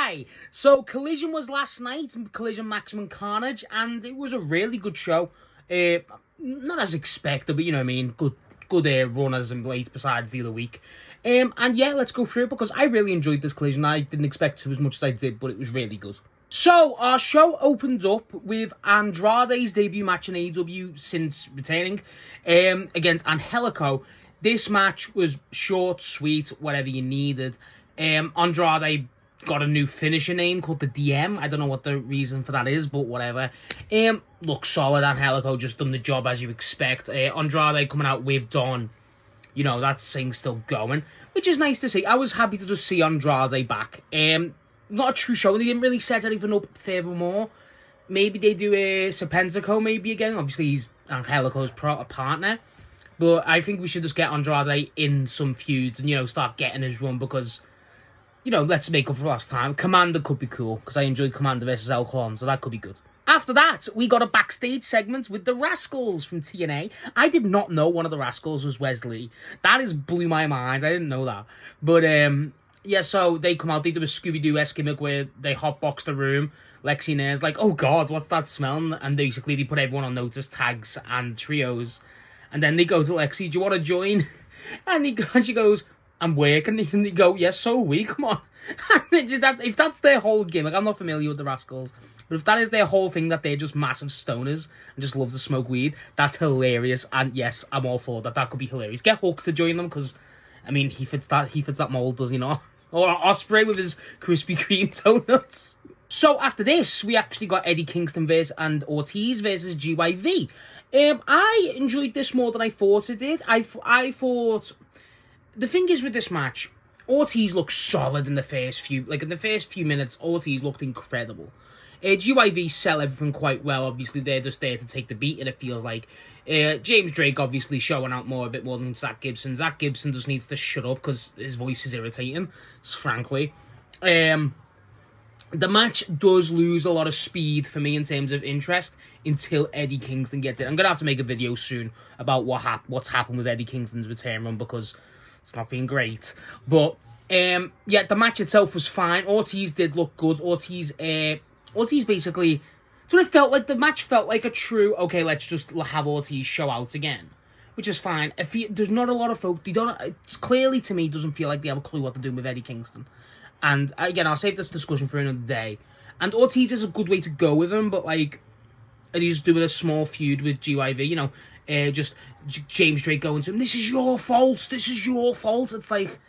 Hi! So, Collision was last night, Collision Maximum Carnage, and it was a really good show. Not as expected, but you know what I mean, good runners and blades besides the other week. And yeah, let's go through it, because I really enjoyed this Collision. I didn't expect to as much as I did, but it was really good. So, our show opened up with Andrade's debut match in AEW since returning, against Angelico. This match was short, sweet, whatever you needed. Andrade got a new finisher name called the DM. I don't know what the reason for that is, but whatever. Looks solid. Angelico just done the job as you expect. Andrade coming out with Don. You know, that thing's still going, which is nice to see. I was happy to just see Andrade back. Not a true show. They didn't really set anything up furthermore. Maybe they do a Serpentico maybe again. Obviously, he's Angelico's partner. But I think we should just get Andrade in some feuds and, you know, start getting his run because, you know, let's make up for last time. Commander could be cool because I enjoyed Commander versus El Clon, so that could be good. After that, we got a backstage segment with the Rascals from TNA. I did not know one of the Rascals was Wesley. That is blew my mind. I didn't know that. But, yeah, so they come out, they do a Scooby-Doo-esque gimmick where they hotbox the room. Lexi Nair's like, oh God, what's that smell? And basically they put everyone on notice, tags and trios. And then they go to Lexi, do you want to join? And she goes, I'm working. And they go, yes, so are we, come on. If that's their whole gimmick, I'm not familiar with the Rascals, but if that is their whole thing, that they're just massive stoners and just love to smoke weed, that's hilarious. And yes, I'm all for that. That could be hilarious. Get Hook to join them, because, I mean, he fits that mold, does he not? Or Osprey with his Krispy Kreme donuts. So after this, we actually got Eddie Kingston and Ortiz versus GYV. I enjoyed this more than I thought it did. I thought... The thing is with this match, Ortiz looked solid in the first few... Like, in the first few minutes, Ortiz looked incredible. GYV sell everything quite well. Obviously, they're just there to take the beat, and it feels like... James Drake obviously showing out a bit more than Zach Gibson. Zach Gibson just needs to shut up because his voice is irritating, frankly. The match does lose a lot of speed for me in terms of interest until Eddie Kingston gets it. I'm going to have to make a video soon about what's happened with Eddie Kingston's return run because it's not been great. But, yeah, the match itself was fine. Ortiz did look good. Ortiz basically... So it felt like the match felt like a true, okay, let's just have Ortiz show out again, which is fine. There's not a lot of folk, it's clearly to me doesn't feel like they have a clue what they're doing with Eddie Kingston. And again, I'll save this discussion for another day. And Ortiz is a good way to go with him, but like, and he's doing a small feud with GYV, you know, just James Drake going to him, this is your fault, It's like,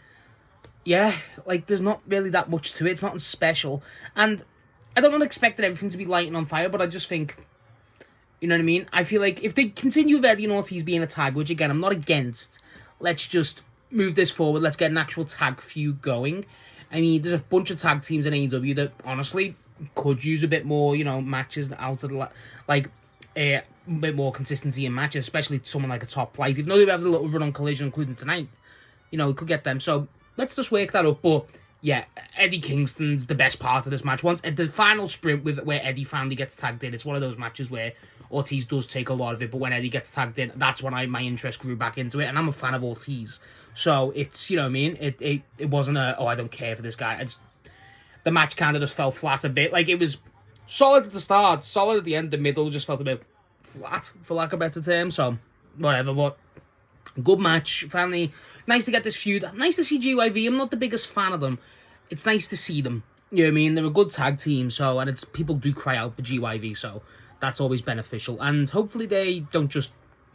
yeah, like there's not really that much to it, it's nothing special. And I don't expect everything to be lighting on fire, but I just think, you know what I mean? I feel like if they continue with Eddie and Ortiz being a tag, which again, I'm not against, let's just move this forward. Let's get an actual tag feud going. I mean, there's a bunch of tag teams in AEW that honestly could use a bit more, you know, matches out of the, like, a bit more consistency in matches, especially someone like a Top Flight. Even though they have a little run on Collision, including tonight, you know, we could get them. So let's just work that up. But yeah, Eddie Kingston's the best part of this match. Once at the final sprint where Eddie finally gets tagged in, it's one of those matches where Ortiz does take a lot of it, but when Eddie gets tagged in, that's when my interest grew back into it, and I'm a fan of Ortiz. So it's, you know what I mean? It wasn't a, oh, I don't care for this guy. The match kind of just fell flat a bit. Like, it was solid at the start, solid at the end, the middle just felt a bit flat, for lack of a better term. So, whatever, but good match. Finally, nice to get this feud. Nice to see GYV. I'm not the biggest fan of them. It's nice to see them. You know what I mean? They're a good tag team, so, and people do cry out for GYV, so that's always beneficial. And hopefully they don't just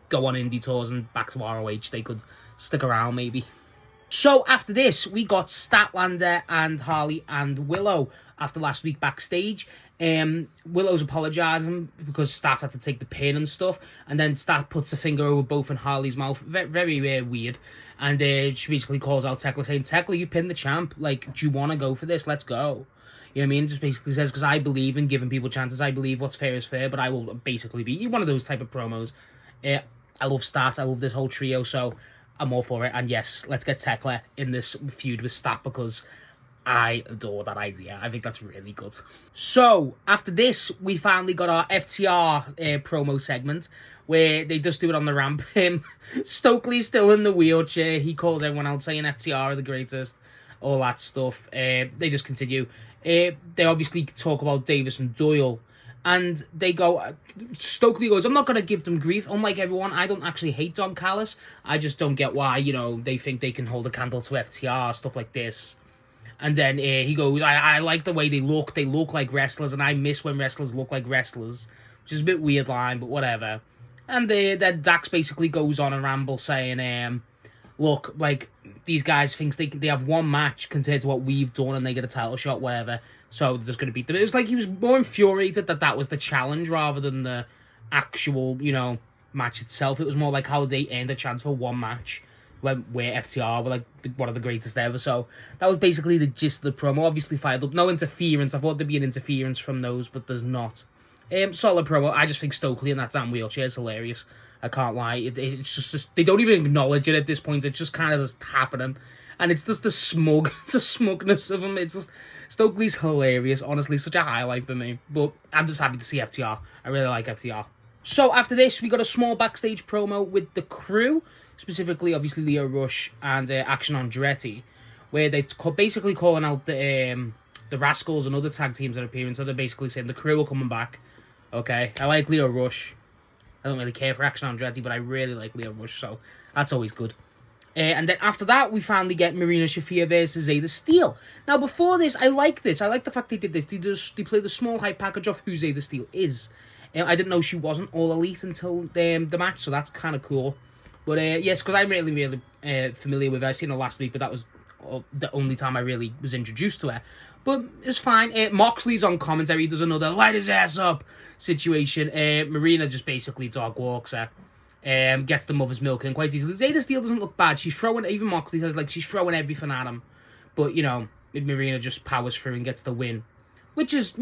go on indie tours and back to ROH. They could stick around, maybe. So, after this, we got Statlander and Harley and Willow after last week backstage. Willow's apologising because Stat had to take the pin and stuff, and then Stat puts a finger over both in Harley's mouth. Very, very weird. And she basically calls out Tekla, saying, Tekla, you pinned the champ. Like, do you want to go for this? Let's go. You know what I mean? Just basically says, because I believe in giving people chances. I believe what's fair is fair, but I will basically be one of those type of promos. I love Stat. I love this whole trio, so I'm all for it. And yes, let's get Tekla in this feud with Stat because I adore that idea. I think that's really good. So, after this, we finally got our FTR promo segment where they just do it on the ramp. Stokely's still in the wheelchair. He calls everyone out saying FTR are the greatest. all that stuff. They just continue. They obviously talk about Davis and Doyle. And they go, Stokely goes, I'm not going to give them grief. Unlike everyone, I don't actually hate Don Callis. I just don't get why, they think they can hold a candle to FTR, stuff like this. And then he goes, I like the way they look. They look like wrestlers, and I miss when wrestlers look like wrestlers. Which is a bit weird line, but whatever. And then Dax basically goes on a ramble saying, look, like, these guys think they have one match compared to what we've done, and they get a title shot, whatever. So they're just going to beat them. It was like he was more infuriated that was the challenge rather than the actual, match itself. It was more like how they earned a chance for one match where FTR were like one of the greatest ever. So that was basically the gist of the promo. Obviously fired up. No interference. I thought there'd be an interference from those, but there's not. Solid promo. I just think Stokely in that damn wheelchair is hilarious. I can't lie. It's just they don't even acknowledge it at this point. It's just kind of just happening. And it's just the smugness of him. It's just, Stokely's hilarious. Honestly, such a highlight for me. But I'm just happy to see FTR. I really like FTR. So after this, we got a small backstage promo with the crew. Specifically, obviously, Leo Rush and Action Andretti. Where they're basically calling out the Rascals and other tag teams that are appearing. So they're basically saying the crew are coming back. Okay, I like Leo Rush. I don't really care for Action Andretti, but I really like Leo Rush. So that's always good. And then after that, we finally get Marina Shafir versus Zeta Steel. Now, before this, I like this. I like the fact they did this. They played the small hype package of who Zeta Steel is. I didn't know she wasn't all elite until the match, so that's kind of cool. But yes, because I'm really, really familiar with her. I seen her last week, but that was the only time I really was introduced to her. But it's fine. Moxley's on commentary. He does another light his ass up situation. Marina just basically dog walks her. Gets the mother's milk in quite easily. Zeta Steel doesn't look bad. She's throwing, even Moxley says, like, she's throwing everything at him. But, Marina just powers through and gets the win. Which is,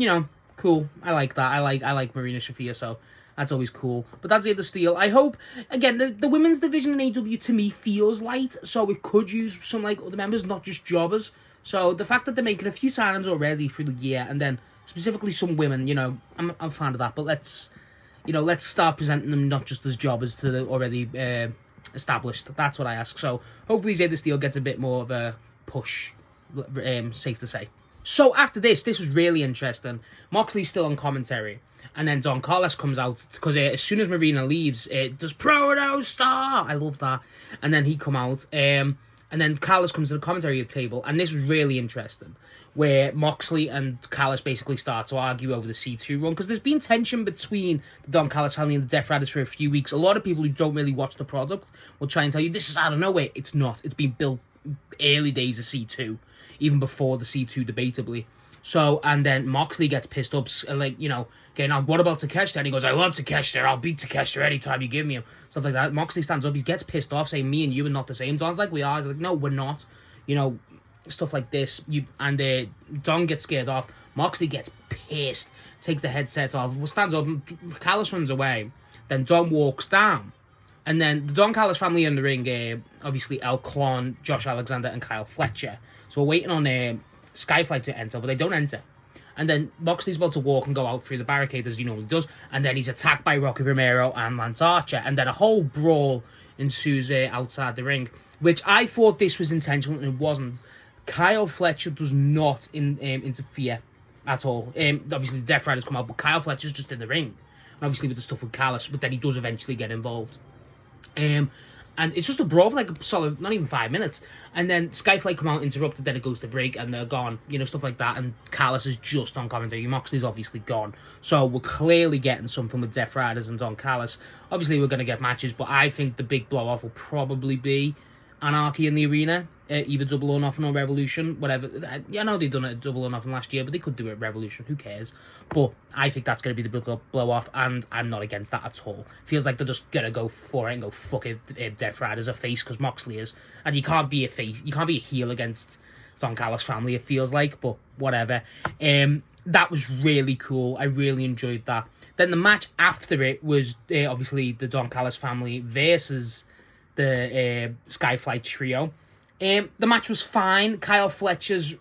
cool. I like that. I like Marina Shafir, so that's always cool. But that's Zeta Steel. I hope, again, the women's division in AEW to me feels light, so it could use some, like, other members, not just jobbers. So the fact that they're making a few signings already through the year, and then specifically some women, I'm a fan of that. But let's start presenting them not just as jobbers to the already established. That's what I ask. So hopefully Zeta Steel gets a bit more of a push, safe to say. So after this was really interesting. Moxley's still on commentary. And then Don Callis comes out, because as soon as Marina leaves, it does Proto Star. I love that. And then he come out, and then Callis comes to the commentary table, and this is really interesting, where Moxley and Callis basically start to argue over the C2 run, because there's been tension between the Don Callis family and the Death Riders for a few weeks. A lot of people who don't really watch the product will try and tell you, this is out of nowhere. It's not. It's been built early days of C2, even before the C2, debatably. So, and then Moxley gets pissed up, like, getting on, what about Takeshita? And he goes, I love Takeshita, I'll beat Takeshita anytime you give me him. Stuff like that. Moxley stands up, he gets pissed off, saying, me and you are not the same. Don's like, we are. He's like, no, we're not. Stuff like this. Don gets scared off. Moxley gets pissed, takes the headset off, stands up, Callis runs away. Then Don walks down. And then the Don Callis family in the ring, obviously El Clon, Josh Alexander, and Kyle Fletcher. So we're waiting on Skyflight to enter, but they don't enter. And then Moxley's about to walk and go out through the barricade as he normally does. And then he's attacked by Rocky Romero and Lance Archer. And then a whole brawl ensues outside the ring, which I thought this was intentional, and it wasn't. Kyle Fletcher does not interfere at all. Obviously, the Death Riders come out, but Kyle Fletcher's just in the ring. And obviously with the stuff with Callis, but then he does eventually get involved. And it's just a brawl for like a solid, not even 5 minutes. And then Skyflight come out, interrupted, then it goes to break, and they're gone. Stuff like that. And Callis is just on commentary. Moxley's obviously gone. So we're clearly getting something with Death Riders and Don Callis. Obviously, we're going to get matches, but I think the big blow-off will probably be Anarchy in the arena. Either Double or Nothing or Revolution, whatever. I know they've done it at Double or Nothing last year, but they could do it at Revolution. Who cares? But I think that's going to be the big blow-off, and I'm not against that at all. Feels like they're just going to go for it and go, fuck it, Death Rider's a face, because Moxley is. And you can't be a face, you can't be a heel against Don Callis' family, it feels like, but whatever. That was really cool. I really enjoyed that. Then the match after it was obviously the Don Callis family versus the Skyflight trio. The match was fine. Kyle Fletcher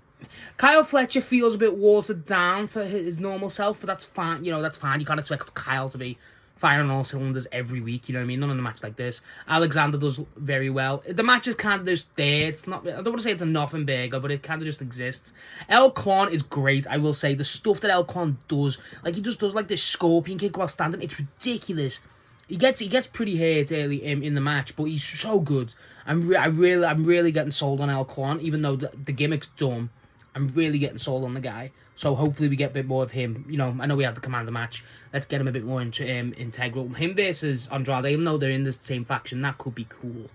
feels a bit watered down for his normal self, but that's fine. That's fine. You can't expect Kyle to be firing on all cylinders every week, you know what I mean? None of the matches like this. Alexander does very well. The match is kind of just there. It's not, I don't want to say it's a nothing burger, but it kind of just exists. El Clon is great, I will say. The stuff that El Clon does, like he just does like this scorpion kick while standing, it's ridiculous. He gets pretty hurt early in the match, but he's so good. I'm really getting sold on El Clon, even though the gimmick's dumb. I'm really getting sold on the guy. So hopefully we get a bit more of him. You know, I know we had the Commander match. Let's get him a bit more integral. Him versus Andrade, even though they're in the same faction, that could be cool.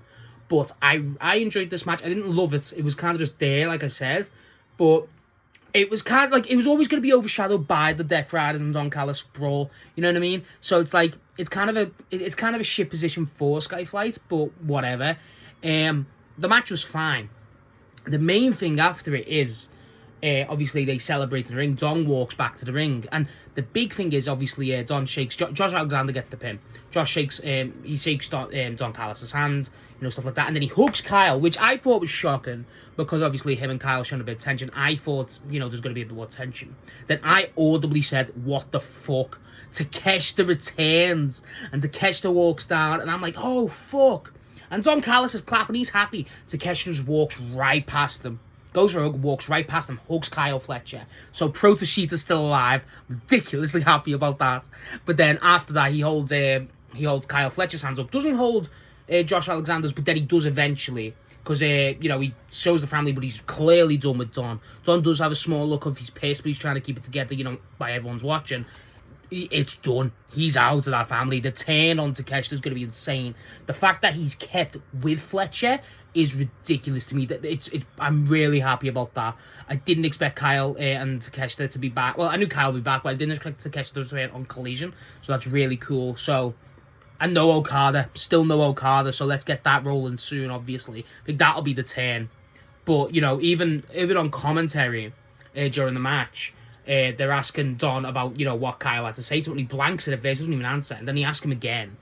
But I enjoyed this match. I didn't love it. It was kind of just there, like I said. But it was kind of like, it was always going to be overshadowed by the Death Riders and Don Callis brawl. You know what I mean? So it's like, it's kind of a shit position for Skyflight, but whatever. The match was fine. The main thing after it is, obviously they celebrate in the ring. Don walks back to the ring, and the big thing is obviously Don shakes. Josh Alexander gets the pin. Josh shakes. He shakes Don Callis' hand, you know, stuff like that, and then he hugs Kyle, which I thought was shocking because obviously him and Kyle showing a bit of tension. I thought, you know, there's going to be a bit more tension. Then I audibly said, "What the fuck?" Takeshita returns, and Takeshita walks down, and I'm like, "Oh fuck!" And Don Callis is clapping. He's happy. Takeshita just walks right past them. Goes for a hug, walks right past him, hugs Kyle Fletcher. So Protashita's still alive. Ridiculously happy about that. But then after that, he holds Kyle Fletcher's hands up. Doesn't hold Josh Alexander's, but then he does eventually. Because, you know, he shows the family, but he's clearly done with Don. Don does have a small look of he's pissed, but he's trying to keep it together, you know, by everyone's watching. It's done. He's out of that family. The turn on Takeshita is going to be insane. The fact that he's kept with Fletcher is ridiculous to me. I'm really happy about that. I didn't expect Kyle and Takeshita to be back. Well, I knew Kyle would be back, but I didn't expect Takeshita to return on Collision. So that's really cool. So, and no Okada. Still no Okada. So let's get that rolling soon, obviously. I think that'll be the turn. But, you know, even on commentary during the match, they're asking Don about, you know, what Kyle had to say to him. He blanks it at first, doesn't even answer. And then he asks him again.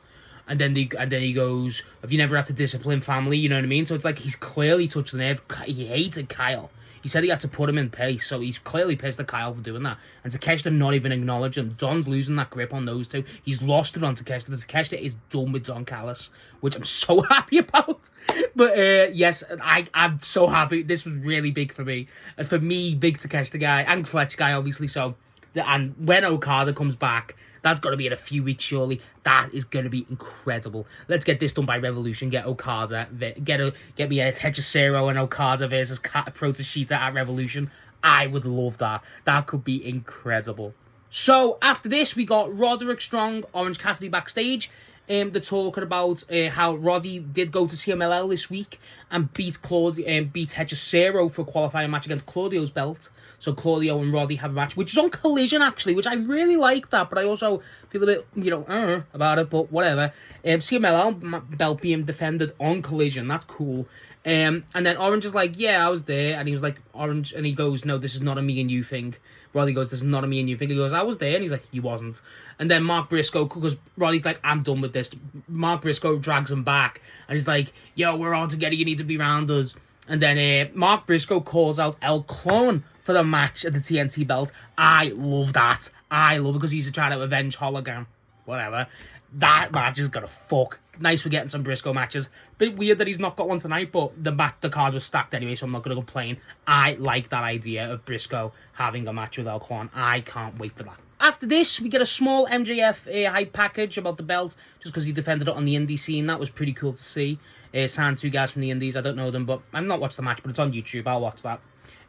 And then he goes, "Have you never had to discipline family?" You know what I mean? So it's like he's clearly touched the nerve. He hated Kyle. He said he had to put him in place. So he's clearly pissed at Kyle for doing that. And Takeshita not even acknowledging him. Don's losing that grip on those two. He's lost it on Takeshita. Takeshita is done with Don Callis, which I'm so happy about. But yes, I'm so happy. This was really big for me. And for me, big Takeshita guy and Fletch guy, obviously. So, and when Okada comes back, that's got to be in a few weeks, surely. That is going to be incredible. Let's get this done by Revolution. Get Okada. Get me a Hechicero and Okada versus Protashita at Revolution. I would love that. That could be incredible. So, after this, we got Roderick Strong, Orange Cassidy backstage. They're talking about how Roddy did go to CMLL this week and beat Hechicero for a qualifying match against Claudio's belt. So Claudio and Roddy have a match, which is on Collision, actually, which I really like that, but I also feel a bit, you know, about it, but whatever. CMLL belt being defended on Collision, that's cool. And then Orange is like, "Yeah, I was there," and he was like, Orange, and he goes, "No, this is not a me and you thing." Roddy goes, "This is not a me and you thing." He goes, "I was there," and he's like, "He wasn't." And then Mark Briscoe, because Roddy's like, "I'm done with this." Mark Briscoe drags him back, and he's like, "Yo, we're all together, you need to be around us." And then Mark Briscoe calls out El Clone for the match at the TNT belt. I love that. I love it, because he's trying to avenge Hologram. Whatever. That match is gonna fuck. Nice for getting some Briscoe matches. Bit weird that he's not got one tonight, but the card was stacked anyway, so I'm not gonna complain. I like that idea of Briscoe having a match with El Clone. I can't wait for that. After this, we get a small MJF hype package about the belt, just because he defended it on the indie scene. That was pretty cool to see. Signed two guys from the indies. I don't know them, but I've not watched the match, but it's on YouTube. I'll watch that.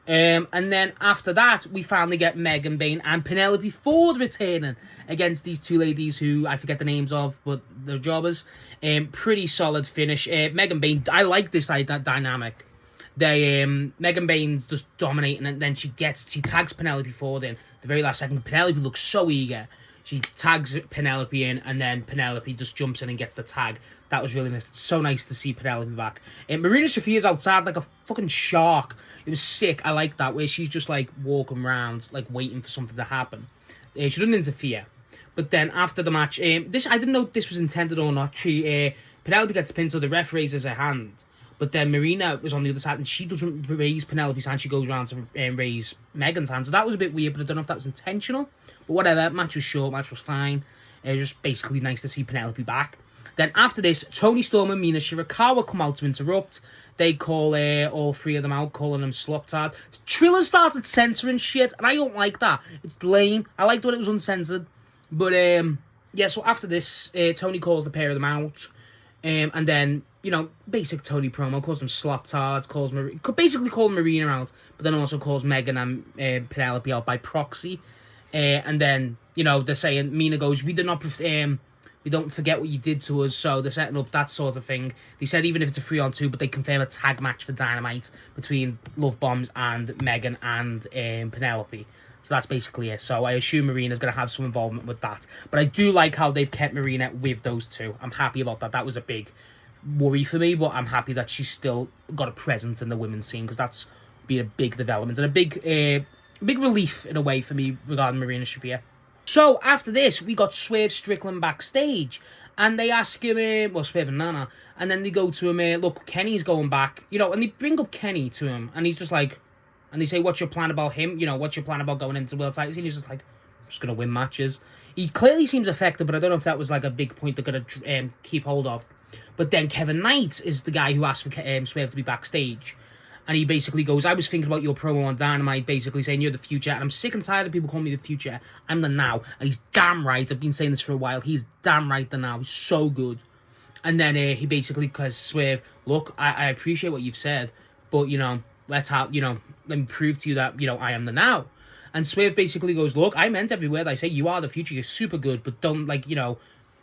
And then after that, we finally get Megan Bayne and Penelope Ford returning against these two ladies who I forget the names of, but they're jobbers. Pretty solid finish. Megan Bayne, I like this dynamic. Megan Bayne's just dominating, and then she tags Penelope Ford in the very last second. Penelope looks so eager. She tags Penelope in, and then Penelope just jumps in and gets the tag. That was really nice. It's so nice to see Penelope back. Marina Shafir's outside like a fucking shark. It was sick. I like that, where she's just like walking around, like waiting for something to happen. She doesn't interfere. But then after the match, I didn't know if this was intended or not. Penelope gets pinned, so the ref raises her hand. But then Marina was on the other side, and she doesn't raise Penelope's hand. She goes around to raise Megan's hand. So that was a bit weird, but I don't know if that was intentional. But whatever. Match was short. Match was fine. It was just basically nice to see Penelope back. Then after this, Toni Storm and Mina Shirakawa come out to interrupt. They call all three of them out, calling them slop-tard. Triller started censoring shit, and I don't like that. It's lame. I liked when it was uncensored. But, yeah, so after this, Tony calls the pair of them out. And then, you know, basic Tony promo, calls them slop-tards, basically calls Marina out, but then also calls Megan and Penelope out by proxy. And then, you know, they're saying, Mina goes, we don't forget what you did to us, so they're setting up that sort of thing. They said even if it's a 3-on-2, but they confirm a tag match for Dynamite between Love Bombs and Megan and Penelope. So that's basically it. So I assume Marina's going to have some involvement with that. But I do like how they've kept Marina with those two. I'm happy about that. That was a big worry for me, but I'm happy that she's still got a presence in the women's scene, because that's been a big development and a big relief in a way for me regarding Marina Shafir. So after this, we got Swerve Strickland backstage, and they ask him, Swerve and Nana, and then they go to him, look, Kenny's going back, you know, and they bring up Kenny to him, and he's just like, and they say, what's your plan about him? You know, what's your plan about going into the world title? And he's just like, I'm just going to win matches. He clearly seems affected, but I don't know if that was like a big point they're going to keep hold of. But then Kevin Knight is the guy who asked for Swerve to be backstage. And he basically goes, I was thinking about your promo on Dynamite, basically saying you're the future, and I'm sick and tired of people calling me the future. I'm the now. And he's damn right. I've been saying this for a while. He's damn right the now. He's so good. And then he basically says, Swerve, look, I appreciate what you've said, but, you know, let me prove to you that, you know, I am the now. And Swerve basically goes, look, I meant every word I say. You are the future. You're super good, but don't, like, you know,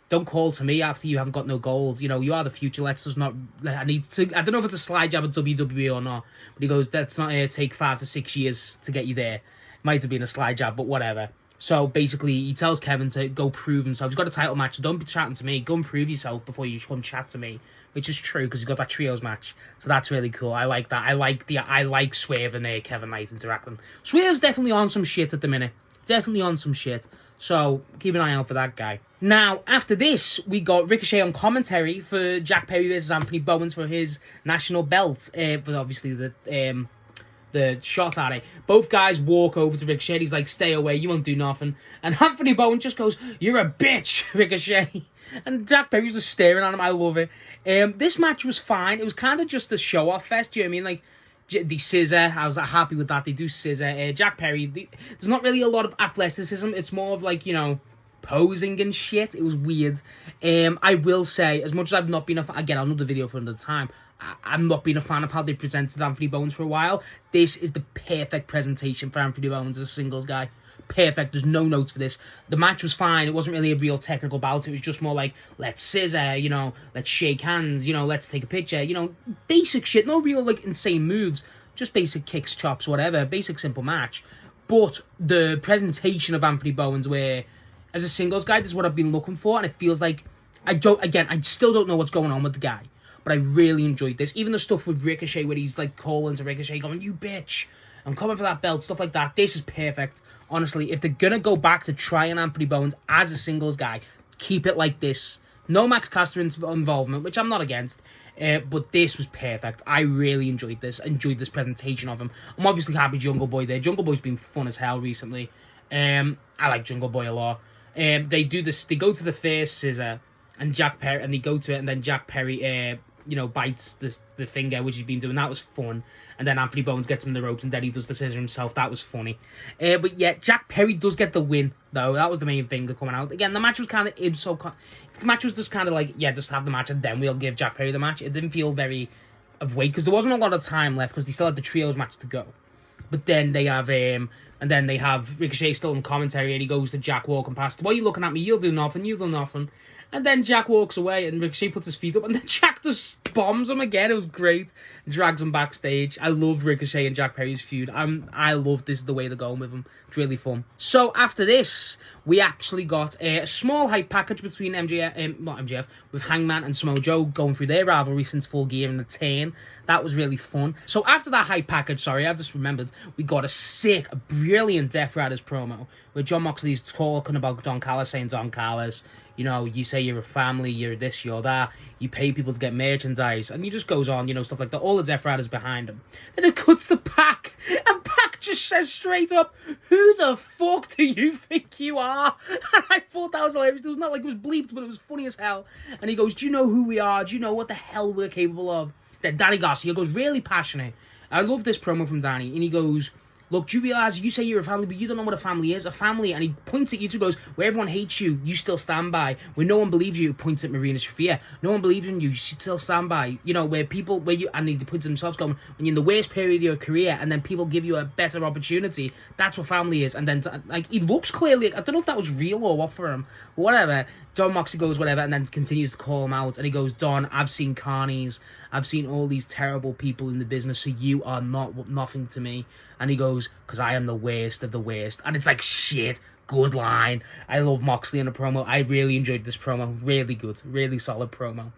don't call to me after you haven't got no gold. You know, you are the future. Let's just not... I don't know if it's a slide jab at WWE or not, but he goes, let's not take 5 to 6 years to get you there. Might have been a slide jab, but whatever. So basically, he tells Kevin to go prove himself. He's got a title match, so don't be chatting to me. Go and prove yourself before you come chat to me. Which is true, because he's got that trios match. So that's really cool. I like that. I like Swerve and Kevin Knight interacting. Swerve's definitely on some shit at the minute. Definitely on some shit. So keep an eye out for that guy. Now, after this, we got Ricochet on commentary for Jack Perry versus Anthony Bowens for his national belt. For obviously the shot at it. Both guys walk over to Ricochet. He's like, stay away, you won't do nothing. And Anthony Bowen just goes, you're a bitch, Ricochet. And Jack Perry's just staring at him. I love it. This match was fine. It was kind of just a show-off fest, you know what I mean? Like, the scissor, I was happy with that. They do scissor. Jack Perry, there's not really a lot of athleticism. It's more of like, you know, posing and shit. It was weird. I will say, as much as I've not been a fan, again, another video for another time, I'm not being a fan of how they presented Anthony Bowens for a while. This is the perfect presentation for Anthony Bowens as a singles guy. Perfect. There's no notes for this. The match was fine. It wasn't really a real technical bout. It was just more like, let's scissor, you know, let's shake hands, you know, let's take a picture, you know, basic shit. No real, like, insane moves. Just basic kicks, chops, whatever. Basic, simple match. But the presentation of Anthony Bowens, where, as a singles guy, this is what I've been looking for, and it feels like, I still don't know what's going on with the guy, but I really enjoyed this. Even the stuff with Ricochet, where he's, like, calling to Ricochet, going, you bitch, I'm coming for that belt, stuff like that. This is perfect. Honestly, if they're going to go back to trying Anthony Bowens as a singles guy, keep it like this. No Max Caster involvement, which I'm not against, but this was perfect. I really enjoyed this presentation of him. I'm obviously happy Jungle Boy there. Jungle Boy's been fun as hell recently. I like Jungle Boy a lot. They do this, they go to the first scissor, and Jack Perry, and they go to it, and then Jack Perry, you know, bites the finger, which he's been doing. That was fun. And then Anthony Bowens gets him in the ropes, and then he does the scissor himself. That was funny. But yeah, Jack Perry does get the win, though. That was the main thing coming out. Again, the match was kind of the match was just kind of like, yeah, just have the match, and then we'll give Jack Perry the match. It didn't feel very of weight, because there wasn't a lot of time left, because they still had the trios match to go. But then they have Ricochet still in commentary, and he goes to Jack walking past. Why are you looking at me? You'll do nothing. You'll do nothing. And then Jack walks away, and Ricochet puts his feet up, and then Jack just bombs him again. It was great. Drags him backstage. I love Ricochet and Jack Perry's feud. I love this, the way they're going with him. It's really fun. So after this, we actually got a small hype package between MJF, with Hangman and Samoa Joe going through their rivalry since Full Gear and the Turn. That was really fun. So after that hype package, I've just remembered, we got a brilliant Death Riders promo, where John Moxley's talking about Don Callis, saying Don Callis, You know, you say you're a family, you're this, you're that. You pay people to get merchandise. And he just goes on, you know, stuff like that. All the Death Riders behind him. Then it cuts to Pac. And Pac just says straight up, who the fuck do you think you are? And I thought that was hilarious. It was not like it was bleeped, but it was funny as hell. And he goes, do you know who we are? Do you know what the hell we're capable of? Then Danny Garcia goes really passionate. I love this promo from Danny. And he goes, look, do you realise you say you're a family, but you don't know what a family is? A family, and he points at you two, goes, where everyone hates you, you still stand by. Where no one believes you, points at Marina Shafir. No one believes in you, you still stand by. You know, where people, where you, and he points at themselves, going, when you're in the worst period of your career, and then people give you a better opportunity, that's what family is. And then, like, he looks clearly, I don't know if that was real or what for him, but whatever. John Moxley goes, whatever, and then continues to call him out, and he goes, Don, I've seen carnies, I've seen all these terrible people in the business, so you are nothing to me. And he goes, because I am the worst of the worst. And it's like, shit, good line. I love Moxley in a promo. I really enjoyed this promo. Really good, really solid promo.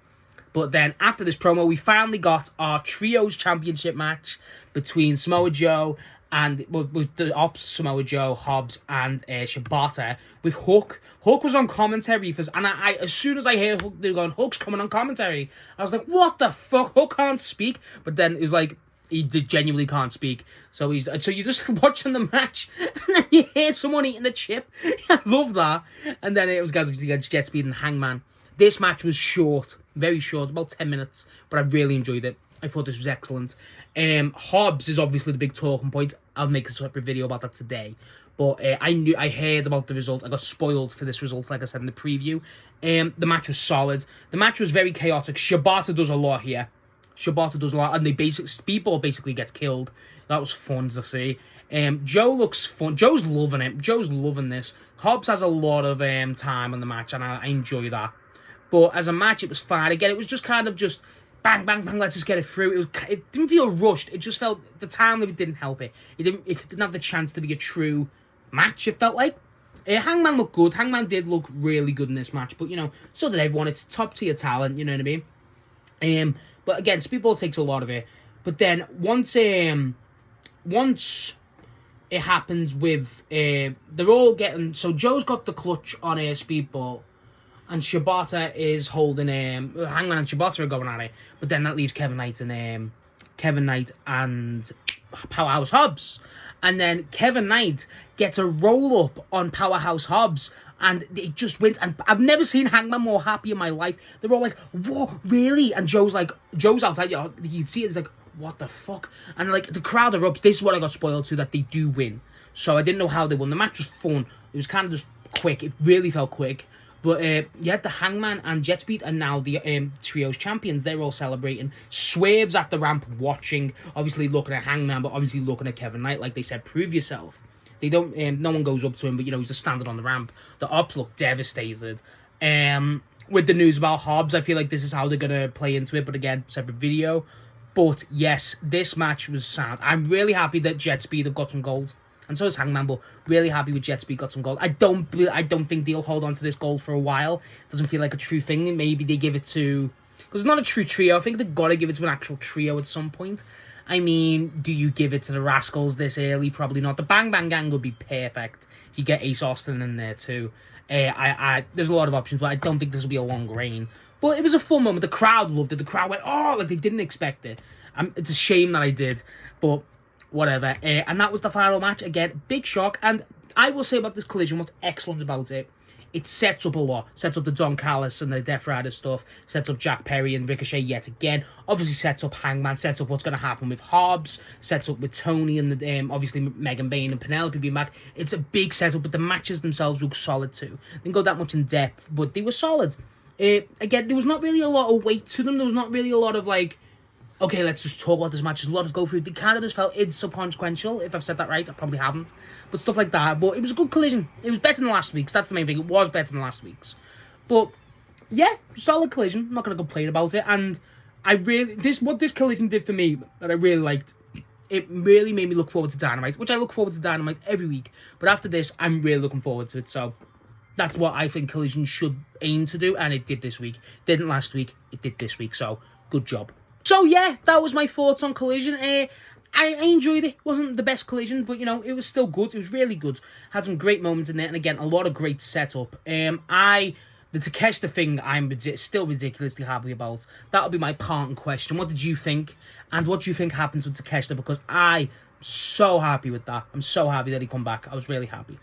But then, after this promo, we finally got our Trios Championship match between Samoa Joe and with the Ops, Samoa Joe, Hobbs, and Shibata with Hook. Hook was on commentary, and I as soon as I hear Hook, they're going, Hook's coming on commentary. I was like, what the fuck? Hook can't speak. But then it was like, he genuinely can't speak. So you're just watching the match, and then you hear someone eating a chip. I love that. And then it was guys against Jet Speed and Hangman. This match was short, very short, about 10 minutes, but I really enjoyed it. I thought this was excellent. Hobbs is obviously the big talking point. I'll make a separate video about that today. But I heard about the result. I got spoiled for this result, like I said in the preview. The match was solid. The match was very chaotic. Shibata does a lot here. Shibata does a lot, and Speedball basically gets killed. That was fun to see. Joe looks fun. Joe's loving it. Joe's loving this. Hobbs has a lot of time on the match, and I enjoy that. But as a match, it was fine. Again, it was just kind of just bang, bang, bang, let's just get it through. It didn't feel rushed. It just felt, the time limit didn't help it. It didn't have the chance to be a true match, it felt like. Hangman looked good. Hangman did look really good in this match. But, you know, so did everyone. It's top-tier talent, you know what I mean? But again, Speedball takes a lot of it. But then, once it happens with, they're all getting, so Joe's got the clutch on Speedball, and Shibata is holding, Hangman and Shibata are going at it, but then that leaves Kevin Knight and Powerhouse Hobbs. And then Kevin Knight gets a roll-up on Powerhouse Hobbs, and it just wins. And I've never seen Hangman more happy in my life. They're all like, what, really? And Joe's outside, you can see it, it's like, what the fuck? And like, the crowd erupts. This is what I got spoiled to, that they do win. So I didn't know how they won. The match was fun. It was kind of just quick. It really felt quick. But yeah, the Hangman and Jet Speed are now the Trios champions. They're all celebrating. Swerve's at the ramp watching, obviously looking at Hangman, but obviously looking at Kevin Knight. Like they said, prove yourself. They don't. No one goes up to him, but you know he's just standing on the ramp. The Ops look devastated. With the news about Hobbs, I feel like this is how they're gonna play into it. But again, separate video. But yes, this match was sad. I'm really happy that Jet Speed have got some gold. And so is Hangman, but really happy with Jet Speed got some gold. I don't think they'll hold on to this gold for a while. Doesn't feel like a true thing. Maybe they give it to, because it's not a true trio. I think they've got to give it to an actual trio at some point. I mean, do you give it to the Rascals this early? Probably not. The Bang Bang Gang would be perfect if you get Ace Austin in there too. There's a lot of options, but I don't think this will be a long reign. But it was a fun moment. The crowd loved it. The crowd went, oh, like they didn't expect it. It's a shame that I did, but whatever. And that was the final match. Again, big shock. And I will say about this Collision, what's excellent about it, it sets up a lot. Sets up the Don Callis and the Death Rider stuff. Sets up Jack Perry and Ricochet yet again. Obviously sets up Hangman. Sets up what's going to happen with Hobbs. Sets up with Tony and the, obviously Megan Bayne and Penelope being back. It's a big setup, but the matches themselves look solid too. Didn't go that much in depth, but they were solid. Again, there was not really a lot of weight to them. There was not really a lot of like, okay, let's just talk about this match. There's a lot to go through. They kind of just felt inconsequential, if I've said that right. I probably haven't. But stuff like that. But it was a good Collision. It was better than last week's. That's the main thing. It was better than last week's. But, yeah, solid Collision. I'm not going to complain about it. And what this Collision did for me that I really liked, it really made me look forward to Dynamite, which I look forward to Dynamite every week. But after this, I'm really looking forward to it. So that's what I think Collision should aim to do. And it did this week. Didn't last week. It did this week. So, good job. So, yeah, that was my thoughts on Collision. I enjoyed it. It wasn't the best Collision, but, you know, it was still good. It was really good. Had some great moments in there. And, again, a lot of great setup. The The Takeshita thing, I'm still ridiculously happy about. That'll be my parting question. What did you think? And what do you think happens with Takeshita? Because I'm so happy with that. I'm so happy that he come back. I was really happy.